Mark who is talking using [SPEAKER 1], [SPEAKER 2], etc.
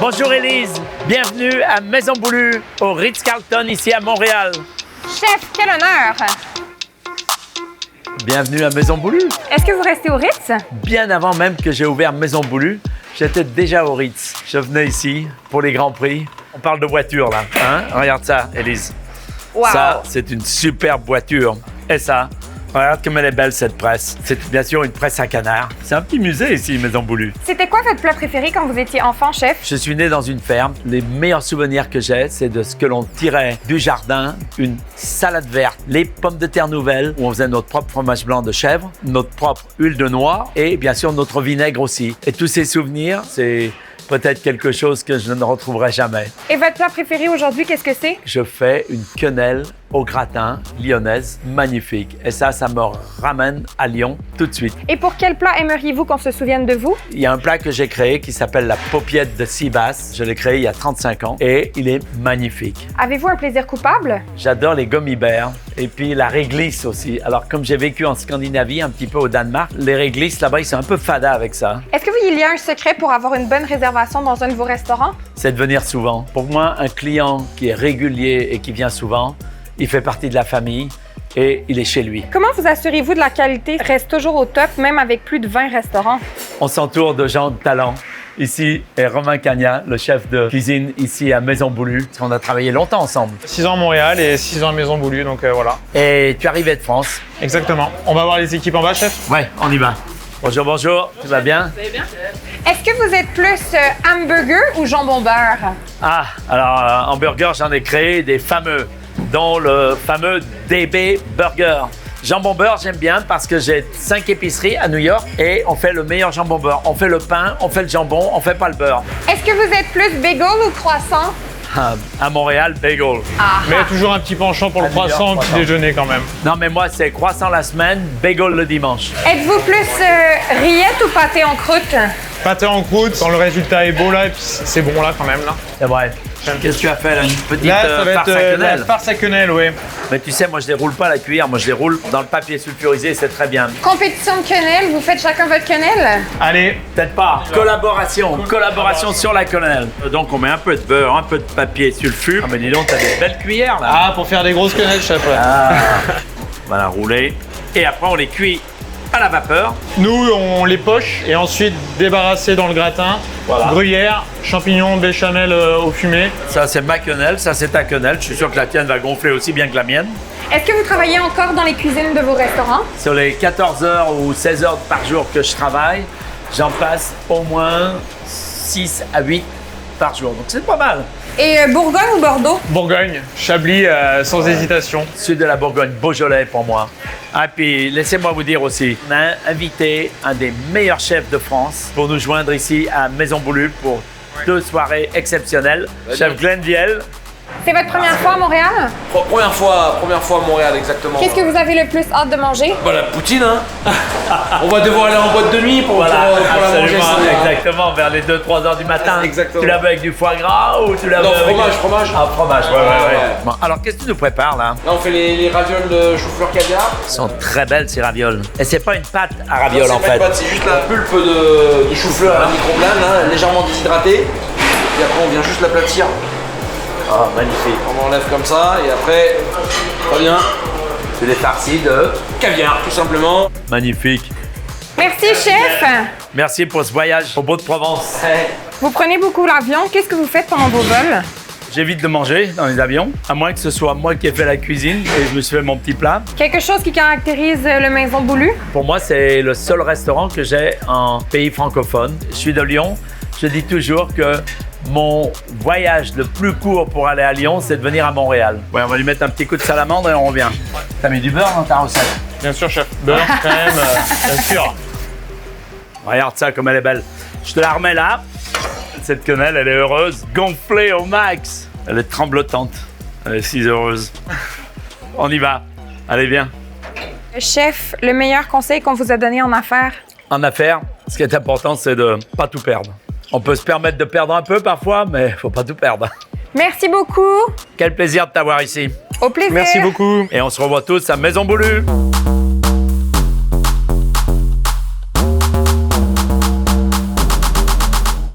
[SPEAKER 1] Bonjour Élise, bienvenue à Maison Boulue, au Ritz-Carlton, ici à Montréal.
[SPEAKER 2] Chef, quel honneur!
[SPEAKER 1] Bienvenue à Maison Boulue.
[SPEAKER 2] Est-ce que vous restez au Ritz?
[SPEAKER 1] Bien avant même que j'ai ouvert Maison Boulue, j'étais déjà au Ritz. Je venais ici pour les Grands Prix. On parle de voiture là, hein? Regarde ça, Élise.
[SPEAKER 2] Wow.
[SPEAKER 1] Ça, c'est une superbe voiture. Et ça, regarde comme elle est belle cette presse. C'est bien sûr une presse à canard. C'est un petit musée ici, Maison Boulue.
[SPEAKER 2] C'était quoi votre plat préféré quand vous étiez enfant, chef?
[SPEAKER 1] Je suis né dans une ferme. Les meilleurs souvenirs que j'ai, c'est de ce que l'on tirait du jardin, une salade verte, les pommes de terre nouvelles, où on faisait notre propre fromage blanc de chèvre, notre propre huile de noix et bien sûr notre vinaigre aussi. Et tous ces souvenirs, c'est peut-être quelque chose que je ne retrouverai jamais.
[SPEAKER 2] Et votre plat préféré aujourd'hui, qu'est-ce que c'est?
[SPEAKER 1] Je fais une quenelle au gratin lyonnaise magnifique. Et ça me ramène à Lyon tout de suite.
[SPEAKER 2] Et pour quel plat aimeriez-vous qu'on se souvienne de vous?
[SPEAKER 1] Il y a un plat que j'ai créé qui s'appelle la paupiette de Seabass. Je l'ai créé il y a 35 ans et il est magnifique.
[SPEAKER 2] Avez-vous un plaisir coupable?
[SPEAKER 1] J'adore les gummy bears et puis la réglisse aussi. Alors comme j'ai vécu en Scandinavie, un petit peu au Danemark, les réglisses là-bas, ils sont un peu fada avec ça.
[SPEAKER 2] Est-ce qu'il y a un secret pour avoir une bonne réservation dans un de vos restaurants?
[SPEAKER 1] C'est de venir souvent. Pour moi, un client qui est régulier et qui vient souvent, il fait partie de la famille et il est chez lui.
[SPEAKER 2] Comment vous assurez-vous de la qualité reste toujours au top, même avec plus de 20 restaurants?
[SPEAKER 1] On s'entoure de gens de talent. Ici est Romain Cagna, le chef de cuisine ici à Maison Boulue. On a travaillé longtemps ensemble.
[SPEAKER 3] 6 ans à Montréal et 6 ans à Maison Boulue, donc voilà.
[SPEAKER 1] Et tu arrivais de France.
[SPEAKER 3] Exactement. On va voir les équipes en bas, chef?
[SPEAKER 1] Ouais, on y va. Bonjour, bonjour. Tu vas bien?
[SPEAKER 2] Vous allez bien? Est-ce que vous êtes plus hamburger ou jambon beurre?
[SPEAKER 1] Ah, alors en burger, j'en ai créé des fameux, dont le fameux DB Burger. Jambon beurre, j'aime bien parce que j'ai 5 épiceries à New York et on fait le meilleur jambon beurre. On fait le pain, on fait le jambon, on fait pas le beurre.
[SPEAKER 2] Est-ce que vous êtes plus bagel ou croissant?
[SPEAKER 1] À Montréal, bagel.
[SPEAKER 3] Mais il y a toujours un petit penchant pour le
[SPEAKER 1] New York,
[SPEAKER 3] croissant au petit
[SPEAKER 1] croissant.
[SPEAKER 3] déjeuner quand même.
[SPEAKER 1] Non, mais moi, c'est croissant la semaine, bagel le dimanche.
[SPEAKER 2] Êtes-vous plus rillette ou pâté en croûte?
[SPEAKER 3] Pâté en croûte, quand le résultat est beau là, et puis c'est bon là quand même là.
[SPEAKER 1] C'est vrai. Qu'est-ce que tu as fait là? Une petite
[SPEAKER 3] Là, ça va
[SPEAKER 1] farce
[SPEAKER 3] être
[SPEAKER 1] à
[SPEAKER 3] la
[SPEAKER 1] quenelle.
[SPEAKER 3] farce à quenelle, oui.
[SPEAKER 1] Mais tu sais, moi, je déroule pas à la cuillère. Moi, je déroule dans le papier sulfurisé, c'est très bien.
[SPEAKER 2] Compétition de quenelle, vous faites chacun votre quenelle?
[SPEAKER 3] Allez,
[SPEAKER 1] Peut-être pas. Collaboration sur la quenelle. Donc, on met un peu de beurre, un peu de papier sulfure. Ah, mais dis donc, t'as des belles cuillères là.
[SPEAKER 3] ah, pour faire des grosses quenelles, chef. Ouais.
[SPEAKER 1] Ah. On va la rouler. Et après, on les cuit à la vapeur.
[SPEAKER 3] Nous, on les poche et ensuite débarrasser dans le gratin.
[SPEAKER 1] Voilà.
[SPEAKER 3] Gruyère, champignons, béchamel au fumé.
[SPEAKER 1] Ça, c'est ma quenelle. Ça, c'est ta quenelle. Je suis sûr que la tienne va gonfler aussi bien que la mienne.
[SPEAKER 2] Est-ce que vous travaillez encore dans les cuisines de vos restaurants?
[SPEAKER 1] Sur les 14 heures ou 16 heures par jour que je travaille, j'en passe au moins 6 à 8 par jour. Donc, c'est pas mal.
[SPEAKER 2] Et Bourgogne ou Bordeaux?
[SPEAKER 3] Bourgogne, Chablis, sans hésitation.
[SPEAKER 1] Sud de la Bourgogne, Beaujolais pour moi. Ah, puis laissez-moi vous dire aussi, on a invité un des meilleurs chefs de France pour nous joindre ici à Maison Boulue pour 2 soirées exceptionnelles. Chef Glenn Viel.
[SPEAKER 2] C'est votre première fois à Montréal?
[SPEAKER 4] Première fois à Montréal, exactement.
[SPEAKER 2] Qu'est-ce que vous avez le plus hâte de manger?
[SPEAKER 4] Bah, la poutine, hein. On va devoir aller en boîte de nuit pour la manger.
[SPEAKER 1] Exactement, vers les 2-3 heures du matin.
[SPEAKER 4] Exactement.
[SPEAKER 1] Tu la veux avec du foie gras ou tu la veux
[SPEAKER 4] Non,
[SPEAKER 1] avec...
[SPEAKER 4] fromage.
[SPEAKER 1] Ah, fromage, ouais.
[SPEAKER 4] Ouais.
[SPEAKER 1] Bon, alors, qu'est-ce que tu nous prépares là?
[SPEAKER 4] Là, on fait les ravioles de chou-fleur caviar.
[SPEAKER 1] Elles sont très belles ces ravioles. Et c'est pas une pâte à ravioles
[SPEAKER 4] C'est
[SPEAKER 1] en
[SPEAKER 4] pas
[SPEAKER 1] fait.
[SPEAKER 4] une pâte, c'est juste la pulpe de chou-fleur à la microblane, hein, légèrement déshydratée. Et après, on vient juste l'aplatir.
[SPEAKER 1] Oh, magnifique.
[SPEAKER 4] On enlève comme ça et après, très bien.
[SPEAKER 1] C'est des farcis de...
[SPEAKER 4] Caviar, tout simplement.
[SPEAKER 1] Magnifique.
[SPEAKER 2] Merci, chef!
[SPEAKER 1] Merci pour ce voyage au bout de Provence.
[SPEAKER 2] Vous prenez beaucoup l'avion. Qu'est-ce que vous faites pendant vos vols?
[SPEAKER 1] J'évite de manger dans les avions, à moins que ce soit moi qui ai fait la cuisine et je me suis fait mon petit plat.
[SPEAKER 2] Quelque chose qui caractérise le Maison Boulue?
[SPEAKER 1] Pour moi, c'est le seul restaurant que j'ai en pays francophone. Je suis de Lyon. Je dis toujours que mon voyage le plus court pour aller à Lyon, c'est de venir à Montréal. Ouais, on va lui mettre un petit coup de salamandre et on revient. T'as mis du beurre dans ta recette?
[SPEAKER 3] Bien sûr, chef. Beurre, crème, bien sûr.
[SPEAKER 1] Regarde ça comme elle est belle. Je te la remets là. Cette quenelle, elle est heureuse, gonflée au max. Elle est tremblotante. Elle est si heureuse. On y va. Allez, viens.
[SPEAKER 2] Chef, le meilleur conseil qu'on vous a donné en affaires?
[SPEAKER 1] En affaires, ce qui est important, c'est de pas tout perdre. On peut se permettre de perdre un peu parfois, mais faut pas tout perdre.
[SPEAKER 2] Merci beaucoup.
[SPEAKER 1] Quel plaisir de t'avoir ici.
[SPEAKER 2] Au plaisir.
[SPEAKER 3] Merci beaucoup.
[SPEAKER 1] Et on se revoit tous à Maison Boulue.